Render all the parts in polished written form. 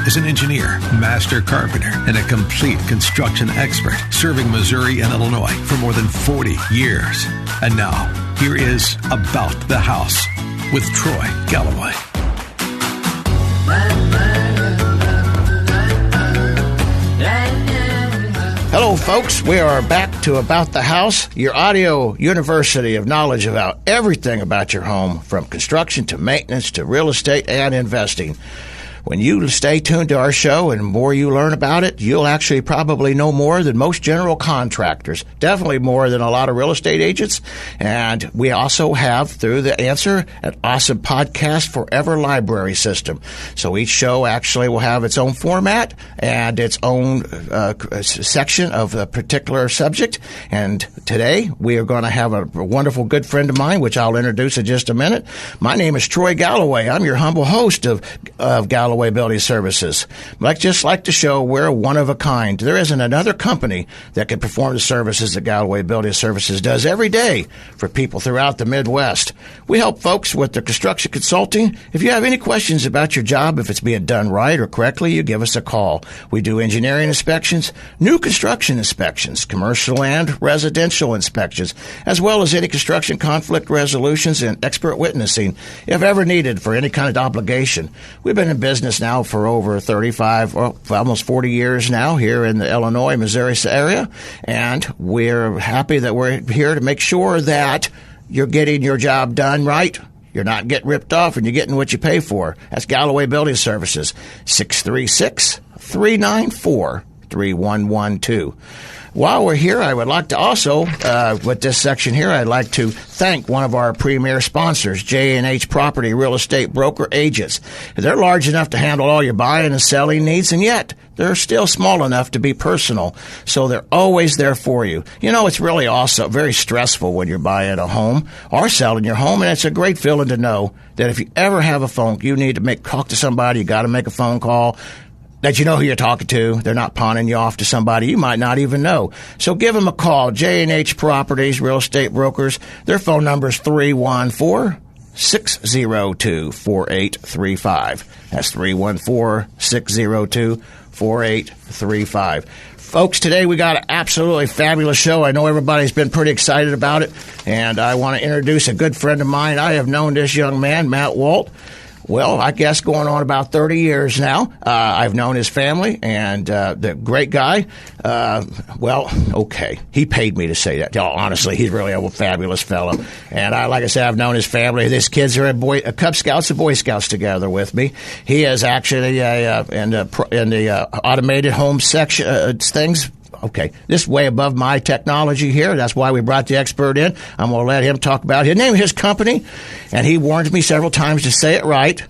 is an engineer, master carpenter, and a complete construction expert, serving Missouri and Illinois for more than 40 years. And now, here is About the House with Troy Galloway. Hello, folks. We are back to About the House, your audio university of knowledge about everything about your home, from construction to maintenance to real estate and investing. When you stay tuned to our show and the more you learn about it, you'll actually probably know more than most general contractors, definitely more than a lot of real estate agents. And we also have, through The Answer, an awesome podcast forever library system. So each show actually will have its own format and its own section of a particular subject. And today we are going to have a wonderful good friend of mine, which I'll introduce in just a minute. My name is Troy Galloway. I'm your humble host of Galloway Building Services. Just like the show, we're one of a kind. There isn't another company that can perform the services that Galloway Building Services does every day for people throughout the Midwest. We help folks with their construction consulting. If you have any questions about your job, if it's being done right or correctly, you give us a call. We do engineering inspections, new construction inspections, commercial and residential inspections, as well as any construction conflict resolutions and expert witnessing, if ever needed for any kind of obligation. We've been in business now for over 35, almost 40 years now here in the Illinois, Missouri area, and we're happy that we're here to make sure that you're getting your job done right. You're not getting ripped off, and you're getting what you pay for. That's Galloway Building Services, 636-394-3112. While we're here, I would like to also, with this section here, I'd like to thank one of our premier sponsors, J&H Property Real Estate Broker Agents. They're large enough to handle all your buying and selling needs, and yet they're still small enough to be personal, so they're always there for you. You know, it's really also very stressful when you're buying a home or selling your home, and it's a great feeling to know that if you ever have a phone, you need to talk to somebody, you got to make a phone call, that you know who you're talking to. They're not pawning you off to somebody you might not even know. So give them a call. J&H Properties, Real Estate Brokers. Their phone number is 314-602-4835. That's 314-602-4835. Folks, today we got an absolutely fabulous show. I know everybody's been pretty excited about it, and I want to introduce a good friend of mine. I have known this young man, Matt Walt, well, I guess going on about 30 years now. I've known his family, and the great guy. Okay, he paid me to say that. Honestly, he's really a fabulous fellow. And like I said, I've known his family. His kids are a Cub Scouts and Boy Scouts together with me. He is actually in the automated home section things. Okay, this is way above my technology here. That's why we brought the expert in. I'm going to let him talk about his name, his company, and he warned me several times to say it right.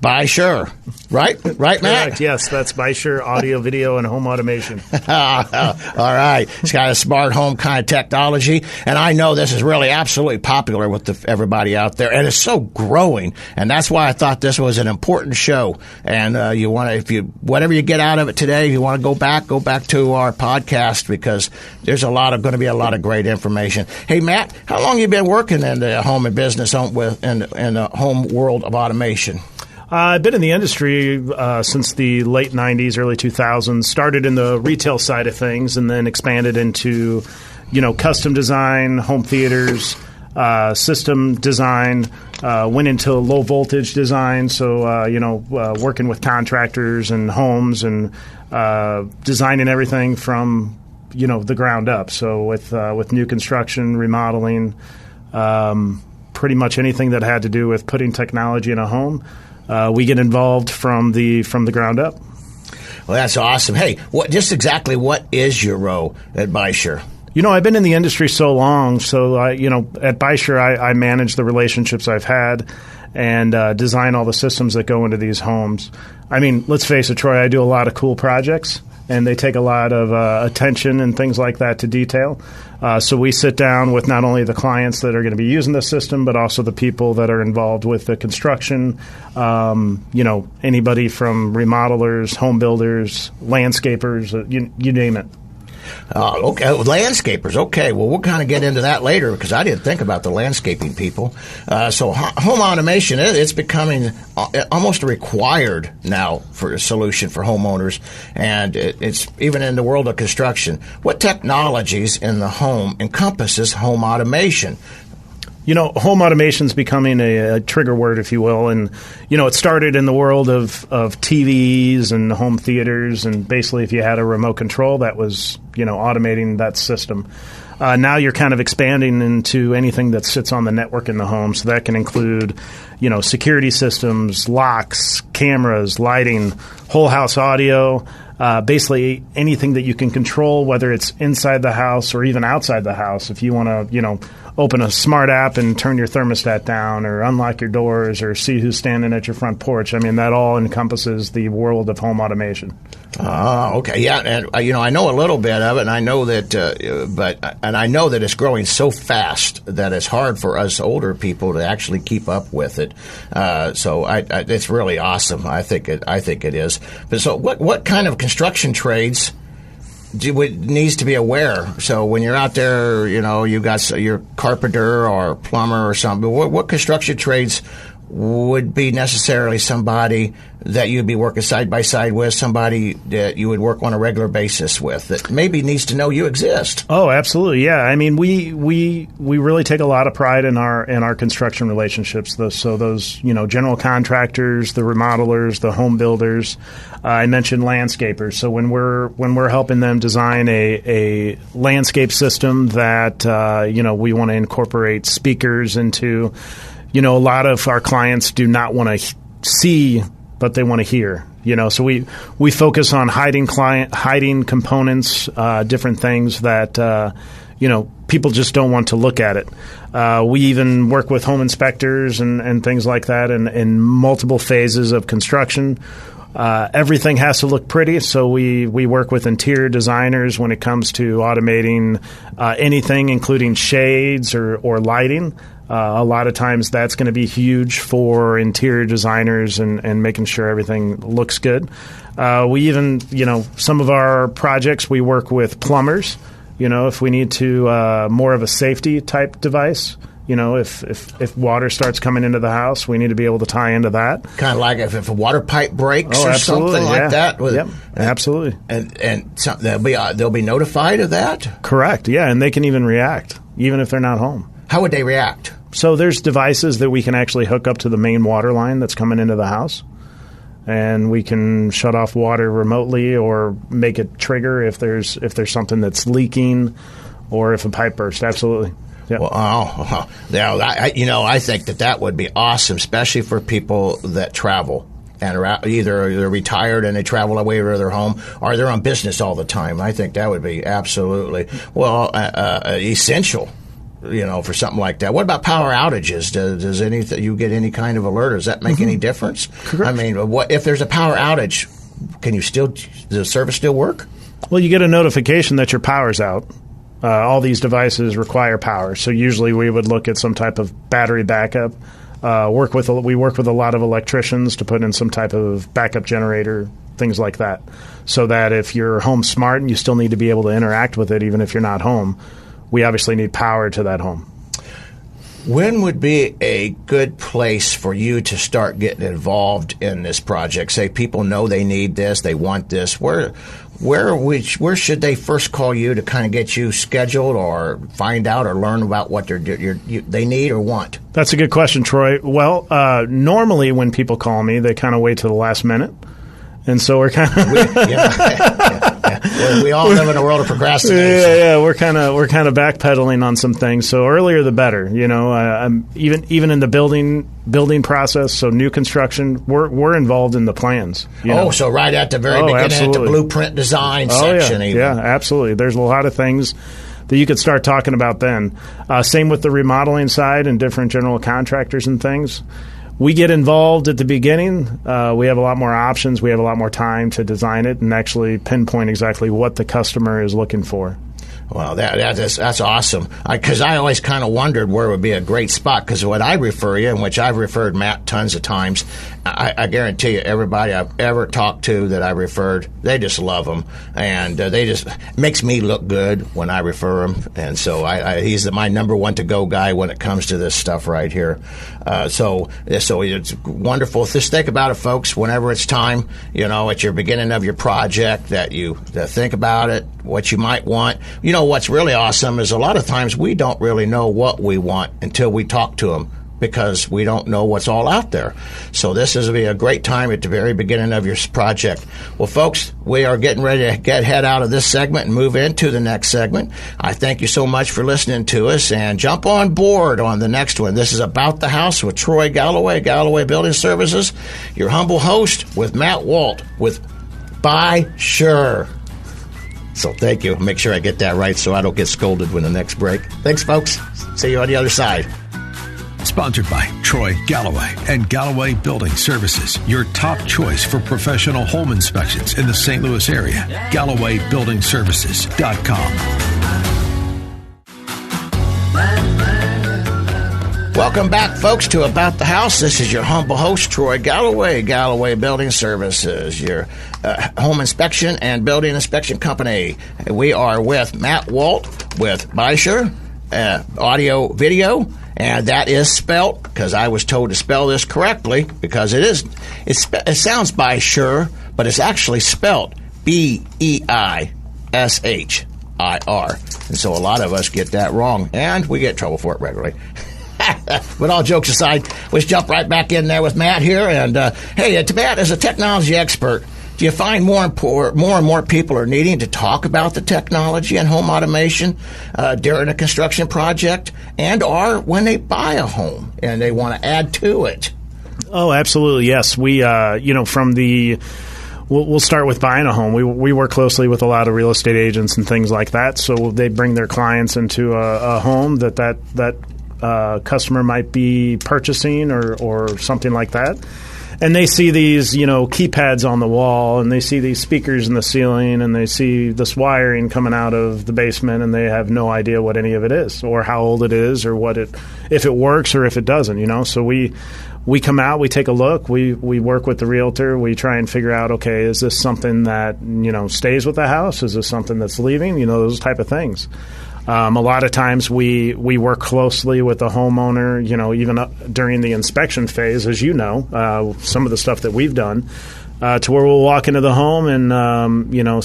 Beishir. Right, Matt? Correct. Yes, that's Beishir Audio, Video, and Home Automation. All right. It's got a smart home kind of technology, and I know this is really absolutely popular with everybody out there, and it's so growing, and that's why I thought this was an important show. And you want to, whatever you get out of it today, if you want to go back to our podcast, because there's going to be a lot of great information. Hey, Matt, how long have you been working in the home and business in the home world of automation? I've been in the industry since the late 90s, early 2000s. Started in the retail side of things and then expanded into, custom design, home theaters, system design, went into low voltage design. So, working with contractors and homes and designing everything from, the ground up. So with new construction, remodeling, pretty much anything that had to do with putting technology in a home. We get involved from the ground up. Well, that's awesome. Hey, what is your role at Beishir? I've been in the industry so long. So, at Beishir, I manage the relationships I've had and design all the systems that go into these homes. I mean, let's face it, Troy, I do a lot of cool projects, and they take a lot of attention and things like that to detail. So we sit down with not only the clients that are going to be using the system, but also the people that are involved with the construction, anybody from remodelers, home builders, landscapers, you name it. Okay, landscapers. Okay, well, we'll kind of get into that later because I didn't think about the landscaping people. So home automation, it's becoming almost required now for a solution for homeowners, and it's even in the world of construction. What technologies in the home encompasses home automation? Home automation is becoming a trigger word, if you will. And, it started in the world of TVs and home theaters. And basically, if you had a remote control, that was, automating that system. Now you're kind of expanding into anything that sits on the network in the home. So that can include, security systems, locks, cameras, lighting, whole house audio. Basically anything that you can control, whether it's inside the house or even outside the house. If you want to, open a smart app and turn your thermostat down or unlock your doors or see who's standing at your front porch. I mean, that all encompasses the world of home automation. Okay. Yeah. And, I know a little bit of it, and I know that, I know that it's growing so fast that it's hard for us older people to actually keep up with it. So it's really awesome. I think it is. But so what kind of construction trades needs to be aware? So when you're out there, you got your carpenter or plumber or something. What construction trades would be necessarily somebody that you'd be working side by side with, somebody that you would work on a regular basis with that maybe needs to know you exist? Oh, absolutely, yeah. I mean, we really take a lot of pride in our construction relationships. Those general contractors, the remodelers, the home builders. I mentioned landscapers. So when we're helping them design a landscape system that we want to incorporate speakers into. A lot of our clients do not want to see, but they want to hear. So we focus on hiding components, different things that people just don't want to look at it. We even work with home inspectors and things like that, in multiple phases of construction. Everything has to look pretty, so we work with interior designers when it comes to automating anything, including shades or lighting. A lot of times that's going to be huge for interior designers and making sure everything looks good. We even, some of our projects we work with plumbers. If we need to more of a safety type device. If water starts coming into the house, we need to be able to tie into that. Kind of like if a water pipe breaks or something like that. Yep, absolutely. And they'll be notified of that? Correct, yeah, and they can even react, even if they're not home. How would they react? So there's devices that we can actually hook up to the main water line that's coming into the house. And we can shut off water remotely or make it trigger if there's something that's leaking or if a pipe bursts. Absolutely. Yep. Well, I think that would be awesome, especially for people that travel and are either they're retired and they travel away to their home, or they're on business all the time. I think that would be absolutely essential. For something like that. What about power outages? Does you get any kind of alert? Does that make any difference? Correct. I mean, what if there's a power outage? Does the service still work? Well, you get a notification that your power's out. All these devices require power, so usually we would look at some type of battery backup. We work with a lot of electricians to put in some type of backup generator, things like that, so that if you're home smart and you still need to be able to interact with it, even if you're not home. We obviously need power to that home. When would be a good place for you to start getting involved in this project? Say people know they need this, they want this. Where should they first call you to kind of get you scheduled or find out or learn about what they need or want? That's a good question, Troy. Well, normally when people call me, they kind of wait till the last minute. And so we're kind of we all live in a world of procrastination. Yeah, we're kind of backpedaling on some things. So earlier the better. Even in the building process. So new construction, we're involved in the plans. So right at the very beginning, absolutely. At the blueprint design section. Yeah, absolutely. There's a lot of things that you could start talking about then. Same with the remodeling side and different general contractors and things. We get involved at the beginning. We have a lot more options. We have a lot more time to design it and actually pinpoint exactly what the customer is looking for. Well, that's awesome. Because I always kind of wondered where would be a great spot. Because when I refer you, in which I've referred Matt tons of times, I guarantee you, everybody I've ever talked to that I referred, they just love him, and they just makes me look good when I refer him. And so he's my number one to go guy when it comes to this stuff right here. So it's wonderful. Just think about it, folks. Whenever it's time, at your beginning of your project, that think about it, what you might want. What's really awesome is a lot of times we don't really know what we want until we talk to them, because we don't know what's all out there. So this is a great time at the very beginning of your project. Well, folks, we are getting ready to head out of this segment and move into the next segment. I thank you so much for listening to us, and jump on board on the next one. This is About the House with Troy Galloway, Galloway Building Services, your humble host with Matt Walt with Beishir. So thank you. Make sure I get that right so I don't get scolded when the next break. Thanks, folks. See you on the other side. Sponsored by Troy Galloway and Galloway Building Services, your top choice for professional home inspections in the St. Louis area. GallowayBuildingServices.com. Welcome back, folks, to About the House. This is your humble host, Troy Galloway, Galloway Building Services, your home inspection and building inspection company. We are with Matt Walt with Beishir, audio, video, and that is spelt, because I was told to spell this correctly, because it sounds Beishir, but it's actually spelt Beishir. And so a lot of us get that wrong, and we get in trouble for it regularly. But all jokes aside, let's jump right back in there with Matt here. And hey, Matt, as a technology expert, do you find more and more people are needing to talk about the technology and home automation during a construction project, or when they buy a home and they want to add to it? Oh, absolutely, yes. We, from the... We'll start with buying a home. We work closely with a lot of real estate agents and things like that, so they bring their clients into a home that customer might be purchasing or something like that. And they see these, keypads on the wall, and they see these speakers in the ceiling, and they see this wiring coming out of the basement, and they have no idea what any of it is, or how old it is, or if it works or if it doesn't. So we come out, we take a look, we work with the realtor, we try and figure out, okay, is this something that stays with the house? Is this something that's leaving? Those type of things. A lot of times we work closely with the homeowner, even during the inspection phase, as some of the stuff that we've done, to where we'll walk into the home and,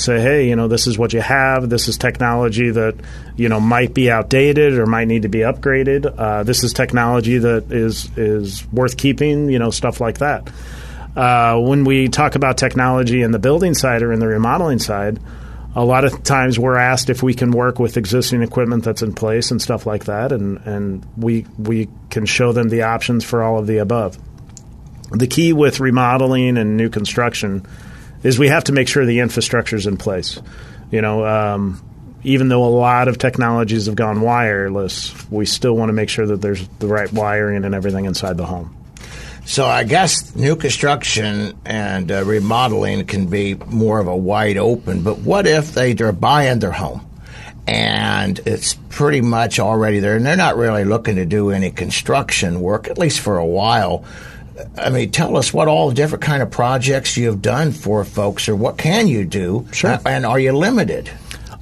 say, hey, this is what you have. This is technology that, might be outdated or might need to be upgraded. This is technology that is worth keeping, stuff like that. When we talk about technology in the building side or in the remodeling side, a lot of times we're asked if we can work with existing equipment that's in place and stuff like that, and we can show them the options for all of the above. The key with remodeling and new construction is we have to make sure the infrastructure is in place. Even though a lot of technologies have gone wireless, we still want to make sure that there's the right wiring and everything inside the home. So I guess new construction and remodeling can be more of a wide open, but what if they're buying their home and it's pretty much already there and they're not really looking to do any construction work, at least for a while? I mean, tell us what all the different kind of projects you've done for folks, or what can you do? Sure. And are you limited?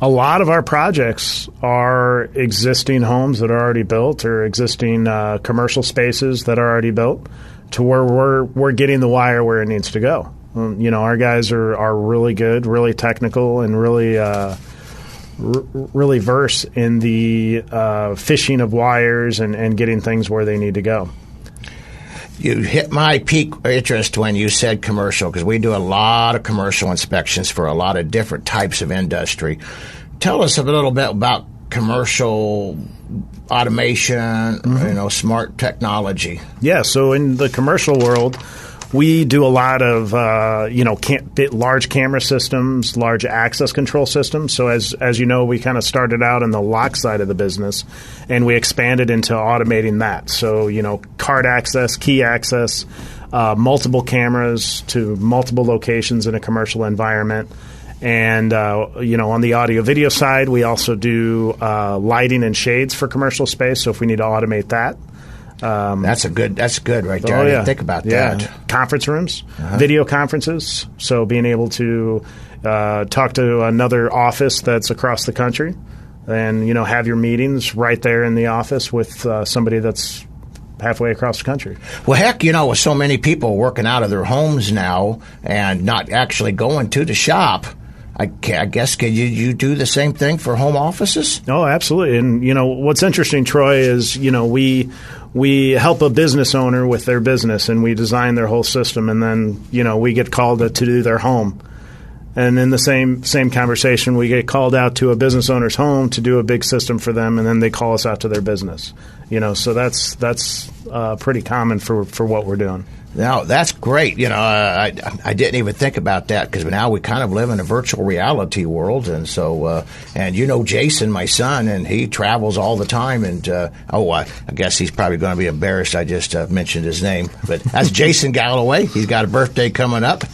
A lot of our projects are existing homes that are already built, or existing commercial spaces that are already built, to where we're getting the wire where it needs to go. Our guys are really good, really technical, and really really versed in the fishing of wires and getting things where they need to go. You hit my peak interest when you said commercial, because we do a lot of commercial inspections for a lot of different types of industry. Tell us a little bit about commercial automation, smart technology. Yeah, so in the commercial world, we do a lot of large camera systems, large access control systems. So as you know, we kind of started out in the lock side of the business, and we expanded into automating that. So card access, key access, multiple cameras to multiple locations in a commercial environment. And, on the audio-video side, we also do lighting and shades for commercial space, so if we need to automate that. That's good right there. Oh, I yeah. didn't think about that. Conference rooms, video conferences, so being able to talk to another office that's across the country and, have your meetings right there in the office with somebody that's halfway across the country. Well, heck, with so many people working out of their homes now and not actually going to the shop, I guess, can you do the same thing for home offices? Oh, absolutely. And, what's interesting, Troy, is, we help a business owner with their business and we design their whole system, and then, we get called to do their home. And in the same conversation, we get called out to a business owner's home to do a big system for them, and then they call us out to their business. So that's pretty common for what we're doing. Now, that's great. I didn't even think about that because now we kind of live in a virtual reality world. And so, Jason, my son, and he travels all the time. And, I guess he's probably going to be embarrassed I just mentioned his name. But that's Jason Galloway. He's got a birthday coming up.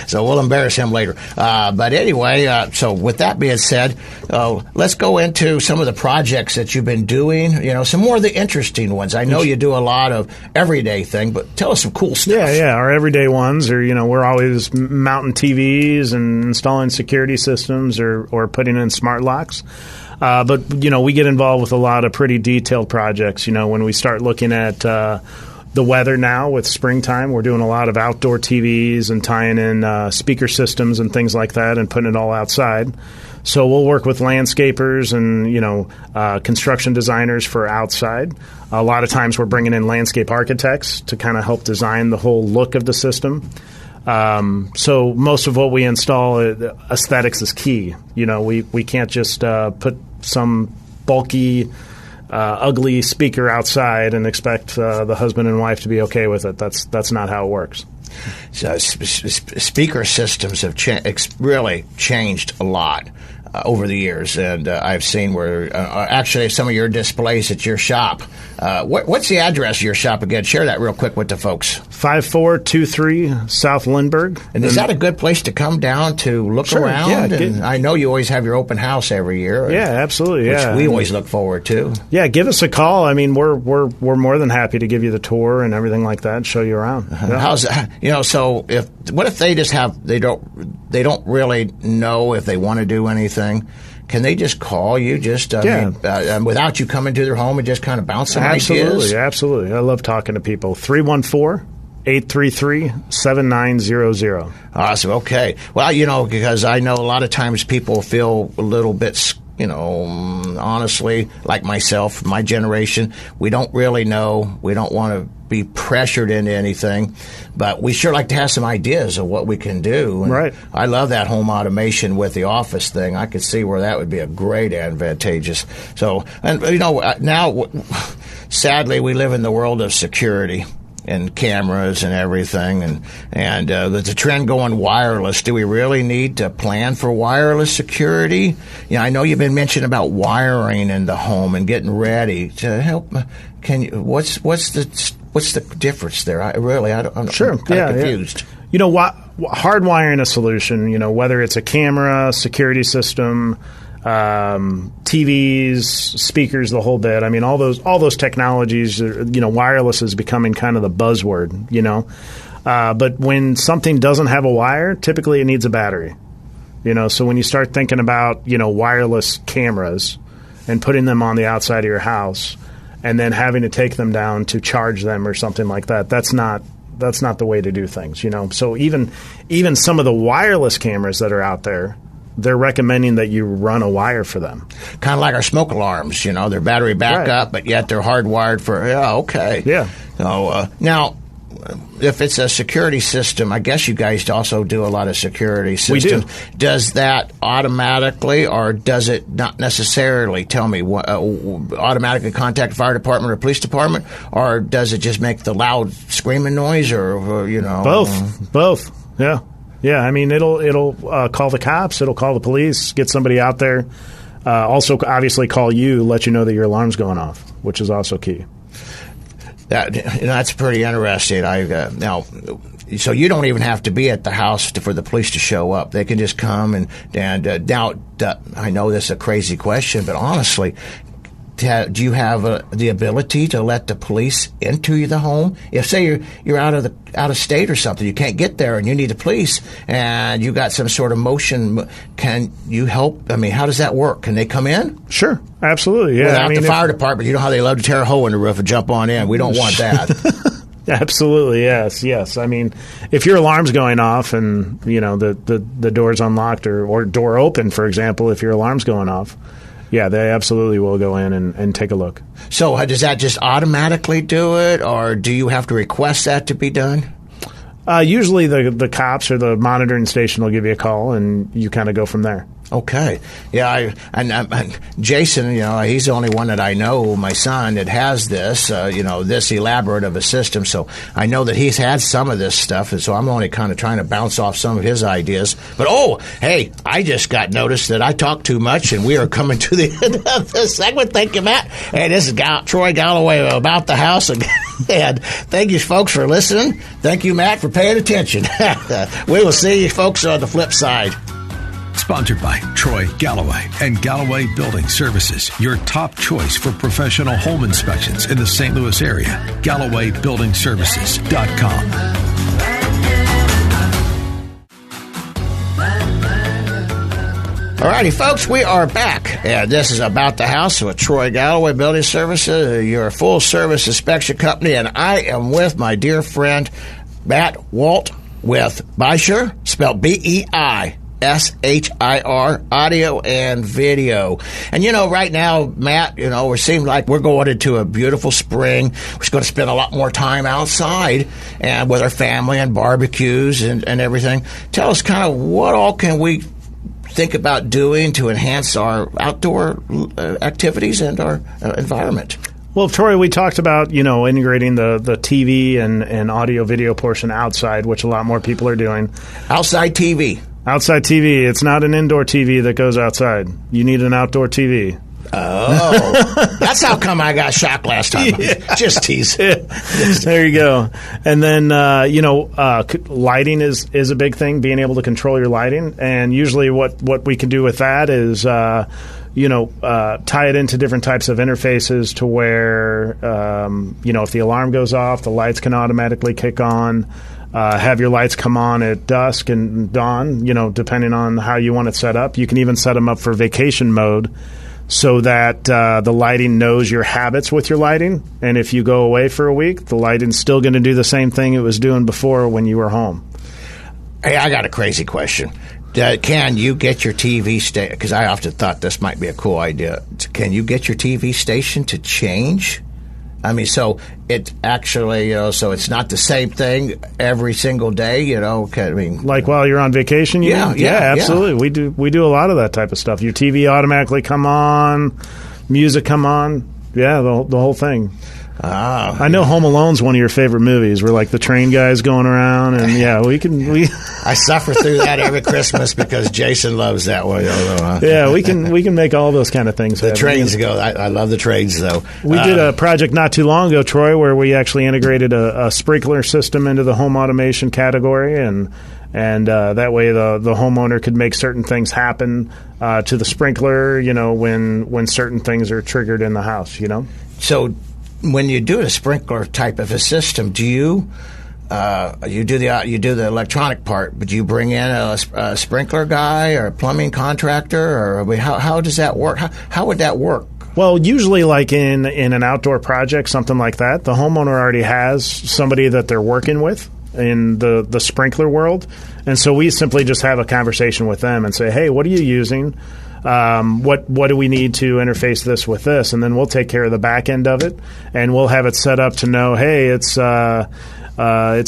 So we'll embarrass him later. But anyway, so with that being said, let's go into some of the projects that you've been doing, some more of the interesting ones. I know you do a lot of everyday thing, but tell us some cool stuff. Yeah. Our everyday ones are, we're always mounting TVs and installing security systems or putting in smart locks. But, we get involved with a lot of pretty detailed projects, when we start looking at the weather now with springtime. We're doing a lot of outdoor TVs and tying in speaker systems and things like that and putting it all outside. So we'll work with landscapers and, construction designers for outside. A lot of times we're bringing in landscape architects to kind of help design the whole look of the system. So most of what we install, aesthetics is key. We can't just put some bulky ugly speaker outside and expect the husband and wife to be okay with it. That's not how it works. So speaker systems have really changed a lot over the years, and I've seen where actually some of your displays at your shop. What's the address of your shop again? Share that real quick with the folks. 5423 South Lindbergh. And is that a good place to come down to look around? Yeah, and I know you always have your open house every year. Yeah, absolutely. Which we always look forward to. Yeah, give us a call. I mean, we're more than happy to give you the tour and everything like that and show you around. Yeah. How's that? So what if they just they don't really know if they want to do anything? Can they just call you without you coming to their home and just kind of bouncing ideas? Absolutely. I love talking to people. 314-833-7900. Awesome. Okay. Well, because I know a lot of times people feel a little bit, honestly, like myself, my generation, we don't really know. We don't want to be pressured into anything, but we sure like to have some ideas of what we can do. And right. I love that home automation with the office thing. I could see where that would be a great advantageous. So, and now, sadly, we live in the world of security and cameras and everything, and the trend going wireless. Do we really need to plan for wireless security? I know you've been mentioning about wiring in the home and getting ready to help. What's the difference there? I'm sure. kind of confused. Hardwiring a solution. Whether it's a camera, security system, TVs, speakers, the whole bit. I mean, all those technologies. Wireless is becoming kind of the buzzword. But when something doesn't have a wire, typically it needs a battery. So when you start thinking about wireless cameras and putting them on the outside of your house, and then having to take them down to charge them or something like that, that's not the way to do things. So even some of the wireless cameras that are out there, they're recommending that you run a wire for them. Kind of like our smoke alarms, they're battery backup, right, but yet they're hardwired for, okay. Yeah. So, now, if it's a security system, I guess you guys also do a lot of security systems. We do. Does that automatically, or does it not necessarily tell me automatically contact the fire department or police department, or does it just make the loud screaming noise, or Both. Yeah. Yeah, I mean, it'll call the cops, it'll call the police, get somebody out there. Also, obviously, call you, let you know that your alarm's going off, which is also key. That's pretty interesting. Now, So you don't even have to be at the house for the police to show up. They can just come and now, I know this is a crazy question, but honestly, do you have the ability to let the police into the home? If say you're out of state or something, you can't get there, and you need the police, and you got some sort of motion, can you help? I mean, how does that work? Can they come in? Sure, absolutely. Yeah, Without the fire department, you know how they love to tear a hole in the roof and jump on in. We don't want that. Absolutely, yes. I mean, if your alarm's going off and the door's unlocked or door open, for example, if your alarm's going off. Yeah, they absolutely will go in and take a look. So does that just automatically do it, or do you have to request that to be done? Usually the cops or the monitoring station will give you a call, and you kind of go from there. Okay. Yeah, and Jason, he's the only one that I know, my son, that has this, this elaborate of a system. So I know that he's had some of this stuff, and so I'm only kind of trying to bounce off some of his ideas. But, hey, I just got noticed that I talk too much, and we are coming to the end of this segment. Thank you, Matt. Hey, this is Troy Galloway about the house. And thank you, folks, for listening. Thank you, Matt, for paying attention. We will see you, folks, on the flip side. Sponsored by Troy Galloway and Galloway Building Services, your top choice for professional home inspections in the St. Louis area. GallowayBuildingServices.com. All righty, folks, we are back. And this is About the House with Troy Galloway Building Services, your full-service inspection company. And I am with my dear friend, Matt Walt, with Beishir, spelled B-E-I. SHIR, audio and video. And, right now, Matt, it seems like we're going into a beautiful spring. We're going to spend a lot more time outside and with our family and barbecues and everything. Tell us kind of what all can we think about doing to enhance our outdoor activities and our environment? Well, Troy, we talked about, integrating the TV and audio video portion outside, which a lot more people are doing. Outside TV. Outside TV. It's not an indoor TV that goes outside. You need an outdoor TV. Oh, that's how come I got shocked last time. Yeah. Just tease. Yeah. There you go. And then, lighting is a big thing, being able to control your lighting. And usually what we can do with that is, tie it into different types of interfaces to where, if the alarm goes off, the lights can automatically kick on. Have your lights come on at dusk and dawn, depending on how you want it set up. You can even set them up for vacation mode so that the lighting knows your habits with your lighting. And if you go away for a week, the lighting's still going to do the same thing it was doing before when you were home. Hey, I got a crazy question. Can you get your TV station, because I often thought this might be a cool idea, can you get your TV station to change? I mean, so it actually, so it's not the same thing every single day, like while you're on vacation. Yeah, absolutely. Yeah. We do a lot of that type of stuff. Your TV automatically come on, music come on, the whole thing. I know Home Alone's one of your favorite movies. We're like the train guys going around, and I suffer through that every Christmas because Jason loves that one. Yeah, we can make all those kind of things. The trains go. I love the trains, though. We did a project not too long ago, Troy, where we actually integrated a sprinkler system into the home automation category, and that way the homeowner could make certain things happen to the sprinkler, when certain things are triggered in the house, So when you do a sprinkler type of a system, do you do the electronic part, but do you bring in a sprinkler guy or a plumbing contractor, or how does that work? How would that work? Well, usually like in an outdoor project, something like that, the homeowner already has somebody that they're working with in the sprinkler world. And so we simply just have a conversation with them and say, hey, what are you using? What do we need to interface this with this? And then we'll take care of the back end of it, and we'll have it set up to know, hey, it's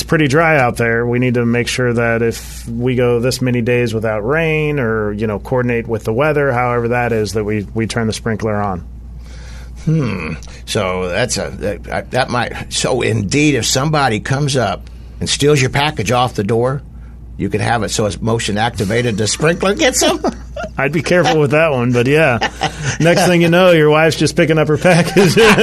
pretty dry out there. We need to make sure that if we go this many days without rain, or coordinate with the weather, however that is, that we turn the sprinkler on. So that might. So indeed, if somebody comes up and steals your package off the door, you can have it so it's motion activated. The sprinkler gets them. I'd be careful with that one, but yeah. Next thing you know, your wife's just picking up her package. Now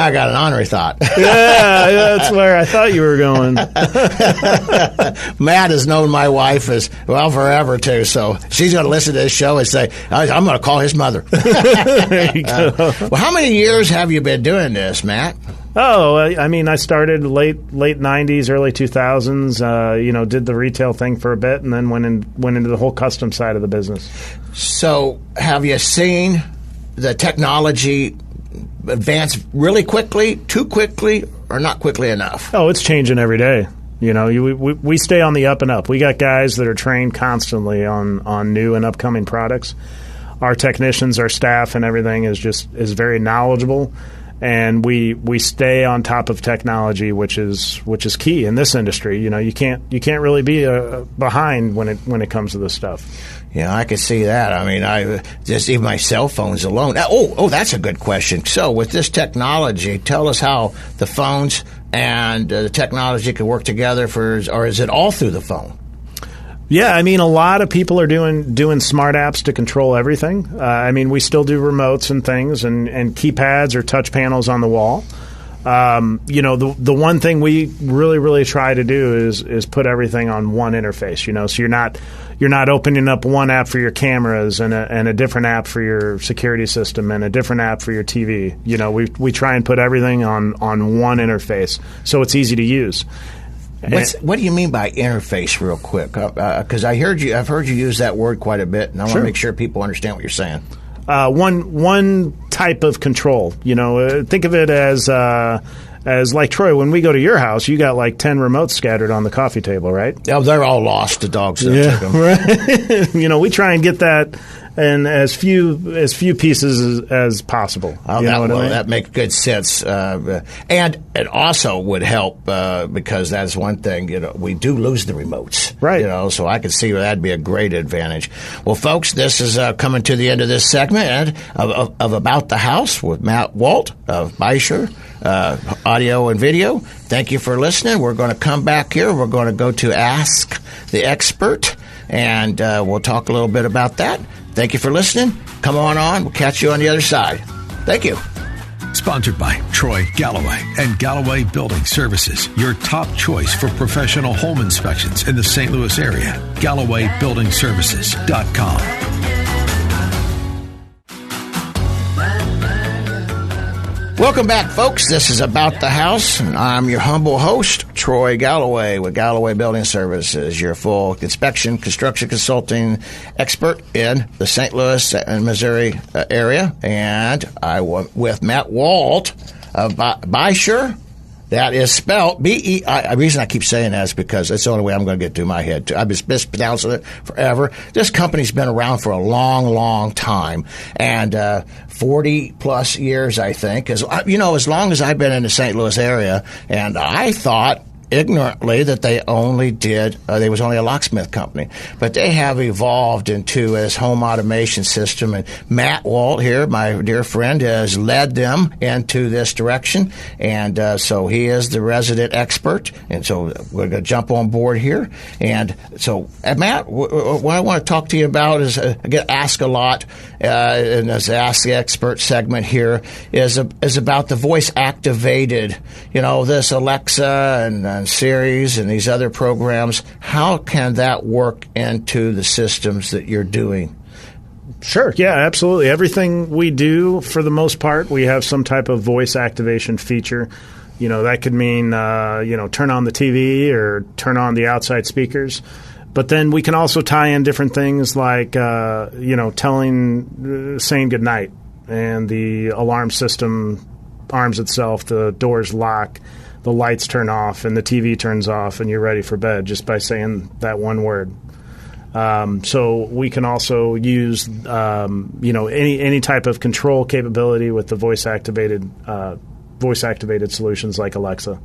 I got an ornery thought. Yeah, that's where I thought you were going. Matt has known my wife forever too, so she's going to listen to this show and say, I'm going to call his mother. There you go. Well, how many years have you been doing this, Matt? Oh, I mean, I started late 90s, early 2000s, did the retail thing for a bit, and then went into the whole custom side of the business. So have you seen the technology advance really quickly, too quickly, or not quickly enough? Oh, it's changing every day. We stay on the up and up. We got guys that are trained constantly on new and upcoming products. Our technicians, our staff, and everything is very knowledgeable. And we stay on top of technology, which is key in this industry. You can't really be behind when it comes to this stuff. Yeah, I can see that. I mean, just even my cell phones alone. Oh, that's a good question. So with this technology, tell us how the phones and the technology can work together or is it all through the phone? Yeah, I mean, a lot of people are doing smart apps to control everything. We still do remotes and things and keypads or touch panels on the wall. The one thing we really, really try to do is put everything on one interface. So you're not opening up one app for your cameras and a different app for your security system and a different app for your TV. We try and put everything on one interface so it's easy to use. What do you mean by interface, real quick? Because I've heard you use that word quite a bit, and I want to make sure people understand what you're saying. One type of control. Think of it as like Troy. When we go to your house, you got like 10 remotes scattered on the coffee table, right? Oh, they're all lost. The dogs took them. Right. We try and get that in as few pieces as possible. That makes good sense, and it also would help because that's one thing. We do lose the remotes, right? So I could see that'd be a great advantage. Well, folks, this is coming to the end of this segment of About the House with Matt Walt of Beishir Audio and Video. Thank you for listening. We're going to come back here. We're going to go to Ask the Expert, and we'll talk a little bit about that. Thank you for listening. Come on. We'll catch you on the other side. Thank you. Sponsored by Troy Galloway and Galloway Building Services, your top choice for professional home inspections in the St. Louis area. GallowayBuildingServices.com. Welcome back, folks. This is About the House, and I'm your humble host, Troy Galloway with Galloway Building Services, your full inspection, construction consulting expert in the St. Louis and Missouri area. And I was with Matt Walt of Beishir. That is spelled B-E-I. The reason I keep saying that is because it's the only way I'm going to get through my head. I've been mispronouncing it forever. This company's been around for a long, long time, and 40-plus years, I think. As long as I've been in the St. Louis area, and I thought ignorantly that they was only a locksmith company, but they have evolved into this home automation system, and Matt Walt here, my dear friend, has led them into this direction, and so he is the resident expert, and so we're going to jump on board here. And so Matt, what I want to talk to you about is I get asked a lot in this Ask the Expert segment here is about the voice activated, this Alexa and Series and these other programs. How can that work into the systems that you're doing? Sure. Yeah, absolutely. Everything we do, for the most part, we have some type of voice activation feature. That could mean, turn on the TV or turn on the outside speakers. But then we can also tie in different things like, saying goodnight, and the alarm system arms itself, the doors lock, the lights turn off, and the TV turns off, and you're ready for bed just by saying that one word. So we can also use, any type of control capability with the voice activated solutions like Alexa.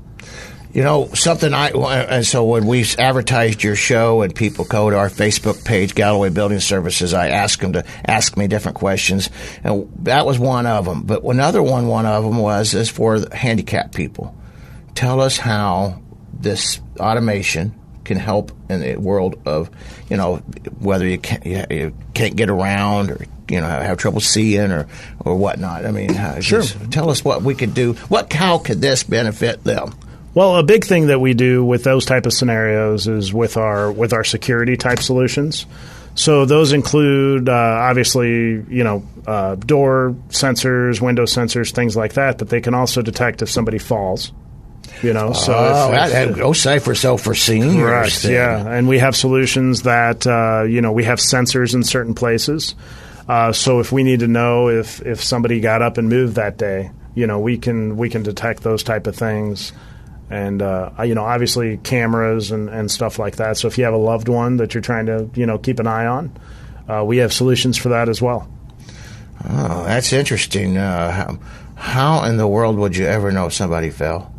So when we advertised your show and people go to our Facebook page, Galloway Building Services, I asked them to ask me different questions, and that was one of them. But one of them is for handicapped people. Tell us how this automation can help in the world of, whether you can't get around or, have trouble seeing or whatnot. I mean, sure. Tell us what we could do. How could this benefit them? Well, a big thing that we do with those type of scenarios is with our security type solutions. So those include obviously, door sensors, window sensors, things like that. But they can also detect if somebody falls. Go safer for seniors. Right. Yeah, and we have solutions that we have sensors in certain places. So if we need to know if somebody got up and moved that day, we can detect those type of things. And, obviously cameras and stuff like that. So if you have a loved one that you're trying to, keep an eye on, we have solutions for that as well. Oh, that's interesting. How in the world would you ever know if somebody fell?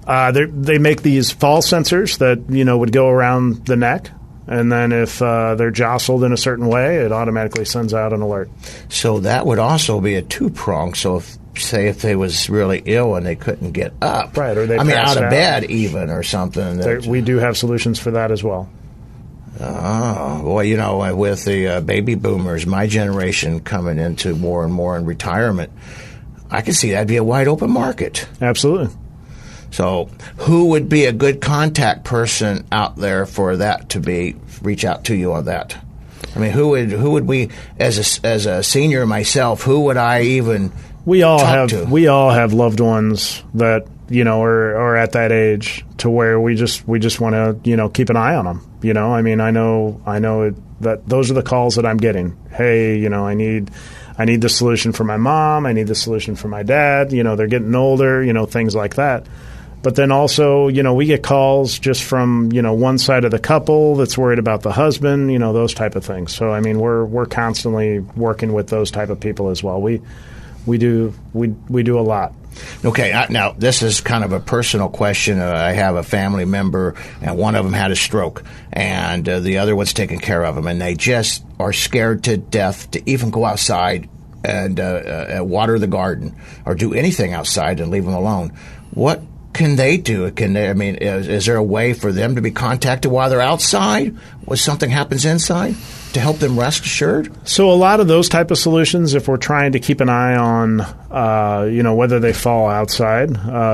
They make these fall sensors that, would go around the neck. And then if they're jostled in a certain way, it automatically sends out an alert. So that would also be a two-prong. So if they was really ill and they couldn't get up, right? Or out of bed even or something. We do have solutions for that as well. Oh, boy, with the baby boomers, my generation coming into more and more in retirement, I can see that'd be a wide open market. Absolutely. So who would be a good contact person out there for that to reach out to you on that? I mean, who would we, as a senior myself, who would I even We all to? We all have loved ones that are at that age to where we just want to keep an eye on them. I mean, I know that those are the calls that I'm getting. Hey, I need the solution for my mom. I need the solution for my dad. They're getting older. Things like that. But then also, we get calls just from, one side of the couple that's worried about the husband, those type of things. So, I mean, we're constantly working with those type of people as well. We do a lot. Okay, now this is kind of a personal question. I have a family member, and one of them had a stroke, and the other one's taking care of him, and they just are scared to death to even go outside and water the garden or do anything outside and leave them alone. What can they do? Is there a way for them to be contacted while they're outside when something happens inside to help them rest assured? So a lot of those type of solutions, if we're trying to keep an eye on, whether they fall outside,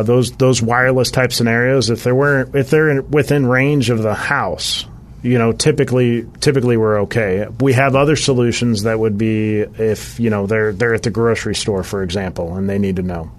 those wireless type scenarios, if they're within range of the house, typically we're okay. We have other solutions that would be if they're at the grocery store, for example, and they need to know.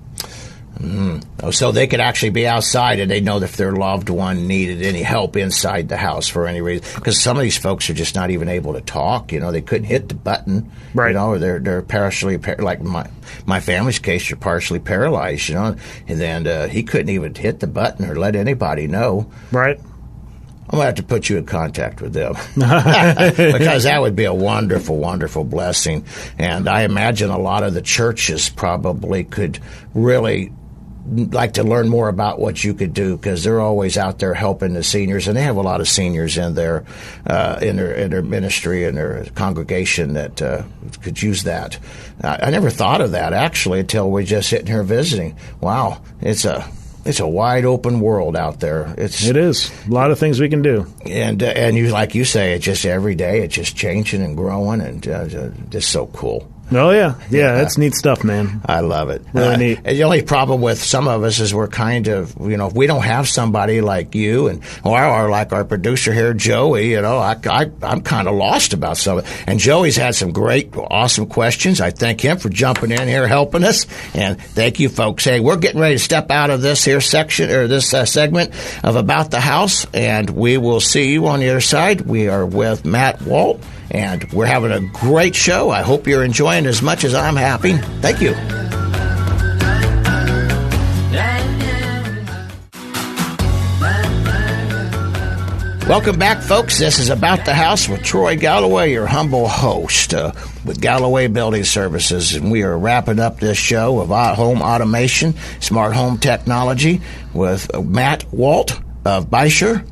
Oh, so they could actually be outside and they know if their loved one needed any help inside the house for any reason. Because some of these folks are just not even able to talk. They couldn't hit the button. Right. Or they're partially like my family's case, you're partially paralyzed. And then he couldn't even hit the button or let anybody know. Right. I'm going to have to put you in contact with them because that would be a wonderful, wonderful blessing. And I imagine a lot of the churches probably could really like to learn more about what you could do because they're always out there helping the seniors, and they have a lot of seniors in their ministry and their congregation that could use that. I never thought of that actually until we're just sitting here visiting. Wow, it's a wide open world out there. It is a lot of things we can do, and you like you say, it's just every day. It's just changing and growing, and just so cool. Oh, yeah. Yeah, that's neat stuff, man. I love it. Really neat. The only problem with some of us is we're kind of, if we don't have somebody like you or like our producer here, Joey, I'm kind of lost about some of it. And Joey's had some great, awesome questions. I thank him for jumping in here, helping us. And thank you, folks. Hey, we're getting ready to step out of this here section or this segment of About the House, and we will see you on the other side. We are with Matt Walt. And we're having a great show. I hope you're enjoying as much as I'm happy. Thank you. Welcome back, folks. This is About the House with Troy Galloway, your humble host with Galloway Building Services. And we are wrapping up this show of home automation, smart home technology with Matt Walt of Beishir.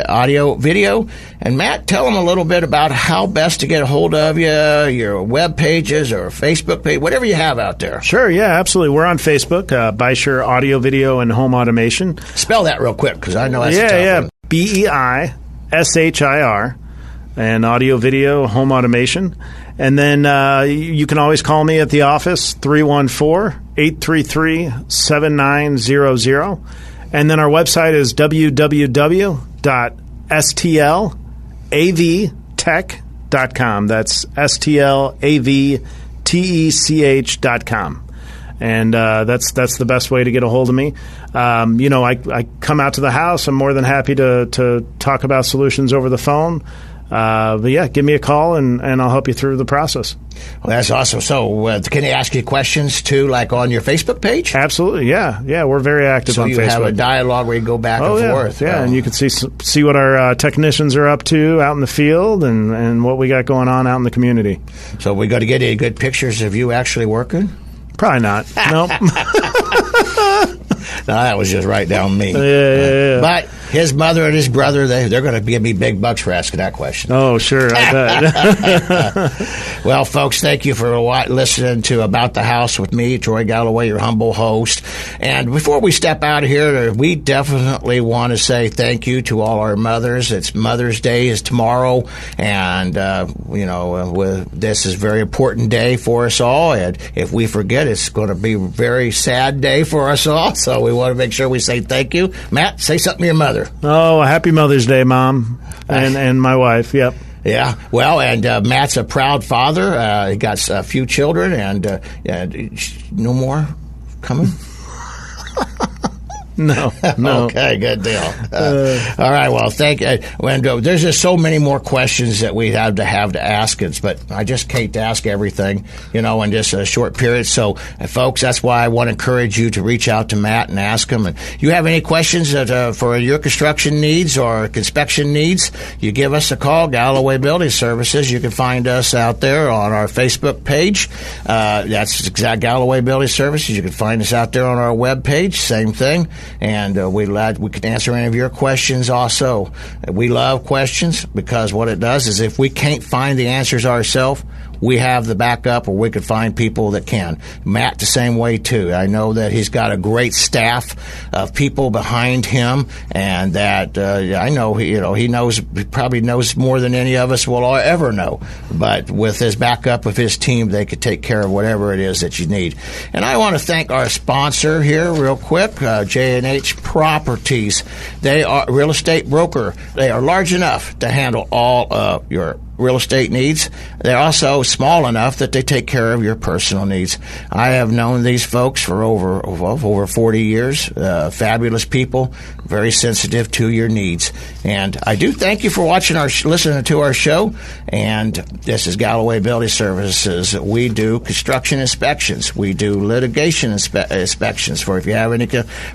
Audio, video. And Matt, tell them a little bit about how best to get a hold of you, your web pages or Facebook page, whatever you have out there. Sure, yeah, absolutely. We're on Facebook, Beishir Audio, Video, and Home Automation. Spell that real quick because I know that's a tough one. Beishir, and audio, video, home automation. And then you can always call me at the office, 314-833-7900. And then our website is www.stlavtech.com. That's stlavtech.com. And that's the best way to get a hold of me. I come out to the house. I'm more than happy to talk about solutions over the phone. But yeah, give me a call and I'll help you through the process. Well, that's awesome. So can they ask you questions too, like on your Facebook page? Absolutely, yeah. We're very active on Facebook. So you have a dialogue where you go back and forth. Yeah, and you can see what our technicians are up to out in the field and what we got going on out in the community. So we got to get any good pictures of you actually working? Probably not. Nope. No, that was just right down me. Yeah. But his mother and his brother, they're going to give me big bucks for asking that question. Oh, sure, I bet. Well, folks, thank you for listening to About the House with me, Troy Galloway, your humble host. And before we step out of here, we definitely want to say thank you to all our mothers. It's Mother's Day is tomorrow, and this is a very important day for us all. And if we forget, it's going to be a very sad day for us all. So we want to make sure we say thank you. Matt, say something to your mother. Oh, happy Mother's Day, Mom, and my wife. Yep. Yeah. Well, and Matt's a proud father. He got a few children, and no more coming. No. Okay, good deal. All right, well, thank you. There's just so many more questions that we have to ask, but I just can't ask everything, in just a short period. So, folks, that's why I want to encourage you to reach out to Matt and ask him. And you have any questions for your construction needs or inspection needs, you give us a call, Galloway Building Services. You can find us out there on our Facebook page. That's exact Galloway Building Services. You can find us out there on our web page, same thing. And we can answer any of your questions also. We love questions because what it does is if we can't find the answers ourselves, we have the backup, or we could find people that can. Matt, the same way, too. I know that he's got a great staff of people behind him, and that I know he probably knows more than any of us will ever know. But with his backup of his team, they could take care of whatever it is that you need. And I want to thank our sponsor here real quick, J&H Properties. They are a real estate broker. They are large enough to handle all of your real estate needs. They're also small enough that they take care of your personal needs. I have known these folks for over 40 years. Fabulous people, very sensitive to your needs. And I do thank you for listening to our show. And this is Galloway Building Services. We do construction inspections. We do litigation inspections for if you have any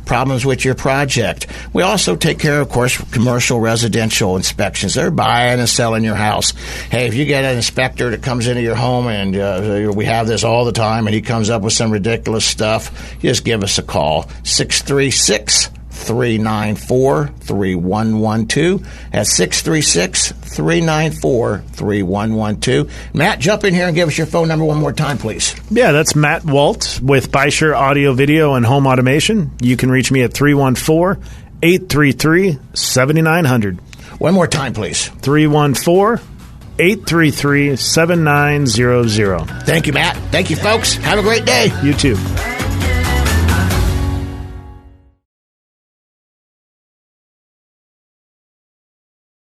problems with your project. We also take care of course, commercial residential inspections. They're buying and selling your house. Hey, if you get an inspector that comes into your home, and we have this all the time, and he comes up with some ridiculous stuff, just give us a call, 636-394-3112. That's 636-394-3112. Matt, jump in here and give us your phone number one more time, please. Yeah, that's Matt Walt with Beishir Audio, Video, and Home Automation. You can reach me at 314-833-7900. One more time, please. 314-833-7900. Thank you, Matt. Thank you, folks. Have a great day. You too.